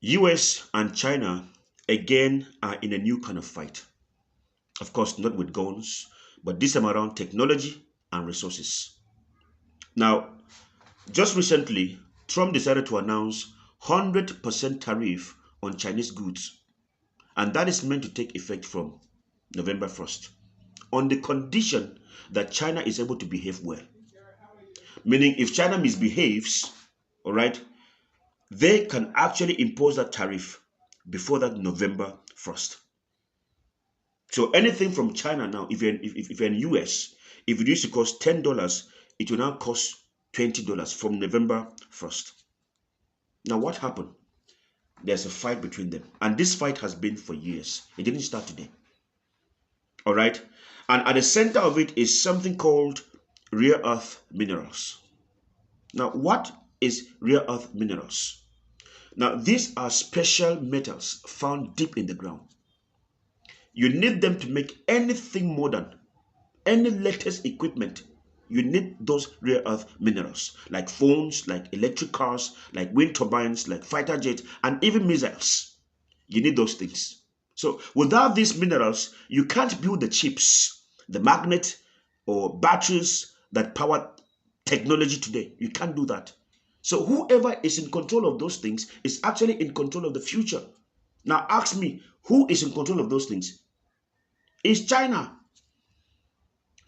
US and China again are in a new kind of fight. Of course, not with guns, but this time around technology and resources. Now, just recently, Trump decided to announce 100% tariff on Chinese goods, and that is meant to take effect from November 1st, on the condition that China is able to behave well. Meaning, if China misbehaves, all right, they can actually impose that tariff before that November 1st. So anything from China now, if you're in US, if it used to cost $10, it will now cost $20 from November 1st. Now what happened? There's a fight between them. And this fight has been for years. It didn't start today. All right? And at the center of it is something called rare earth minerals. Now, what is rare earth minerals? Now, these are special metals found deep in the ground. You need them to make anything modern, any latest equipment. You need those rare earth minerals, like phones, like electric cars, like wind turbines, like fighter jets, and even missiles. You need those things. So without these minerals, you can't build the chips, the magnet, or batteries that power technology today. You can't do that. So whoever is in control of those things is actually in control of the future. Now ask me, who is in control of those things? It's China.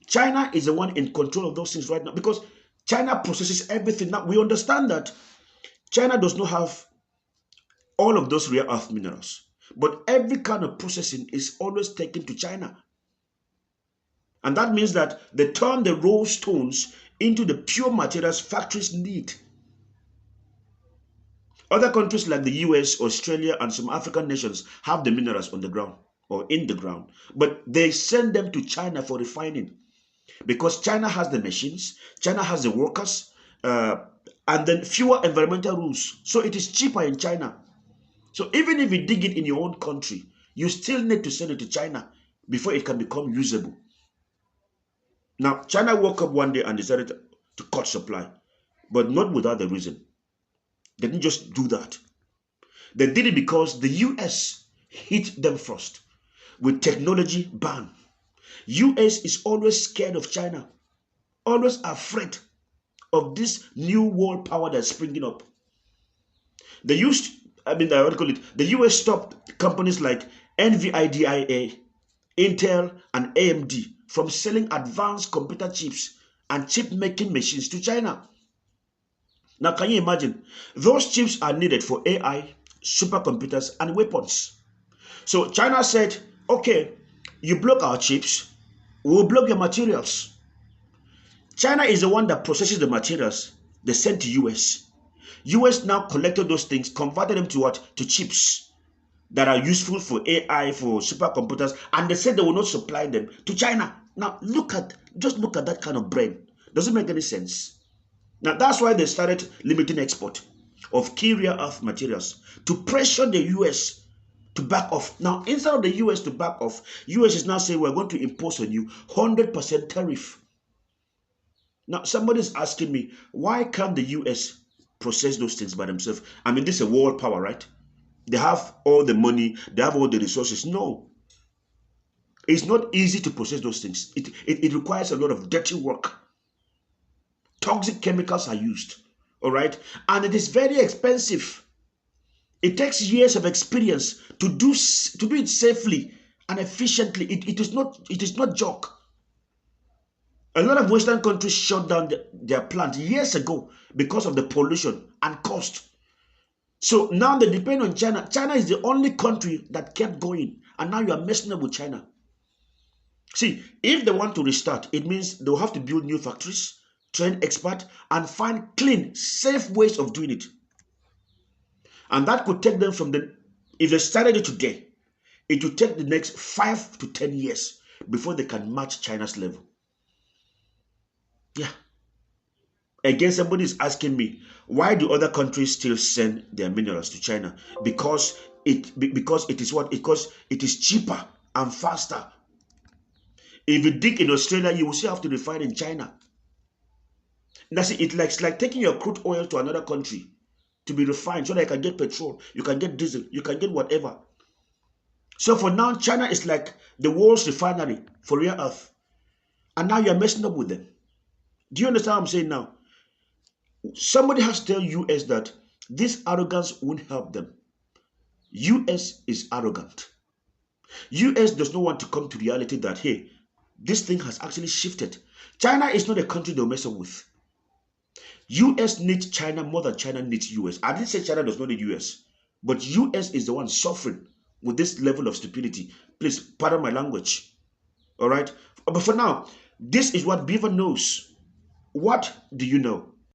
China is the one in control of those things right now because China processes everything. Now we understand that China does not have all of those rare earth minerals, but every kind of processing is always taken to China. And that means that they turn the raw stones into the pure materials factories need. Other countries like the US, Australia, and some African nations have the minerals on the ground or in the ground, but they send them to China for refining because China has the machines, China has the workers, and then fewer environmental rules. So it is cheaper in China. So even if you dig it in your own country, you still need to send it to China before it can become usable. Now, China woke up one day and decided to cut supply, but not without a reason. They didn't just do that. They did it because the US hit them first with technology ban. US is always scared of China, always afraid of this new world power that's springing up. They used, I would call it, the US stopped companies like NVIDIA, Intel, and AMD from selling advanced computer chips and chip making machines to China. Now, can you imagine? Those chips are needed for AI, supercomputers, and weapons. So China said, okay, you block our chips, we'll block your materials. China is the one that processes the materials they send to US. US now collected those things, converted them to what? To chips that are useful for AI, for supercomputers, and they said they will not supply them to China. Now, just look at that kind of brain. Doesn't make any sense. Now, that's why they started limiting export of key rare earth materials to pressure the US to back off. Now, instead of the US to back off, US is now saying we're going to impose on you 100% tariff. Now, somebody's asking me, why can't the US process those things by themselves? I mean, this is a world power, right? They have all the money, they have all the resources. No. It's not easy to process those things. It requires a lot of dirty work. Toxic chemicals are used, all right? And it is very expensive. It takes years of experience to do it safely and efficiently. It is not joke. A lot of Western countries shut down their plants years ago because of the pollution and cost. So now they depend on China. China is the only country that kept going, and now you are messing up with China. See, if they want to restart, it means they'll have to build new factories, train experts, and find clean, safe ways of doing it. And that could take them if they started it today, it will take the next 5 to 10 years before they can match China's level. Yeah. Again, somebody is asking me, why do other countries still send their minerals to China? Because it is what? Because it is cheaper and faster. If you dig in Australia, you will still have to refine in China. That's it. It's like taking your crude oil to another country to be refined so that you can get petrol, you can get diesel, you can get whatever. So for now, China is like the world's refinery for rare earth. And now you're messing up with them. Do you understand what I'm saying now? Somebody has to tell US that this arrogance won't help them. US is arrogant. US does not want to come to reality that, hey, this thing has actually shifted. China is not a country they'll mess up with. US needs China more than China needs US. I didn't say China does not need US, but US is the one suffering with this level of stupidity. Please, pardon my language. All right? But for now, this is what Beaver knows. What do you know?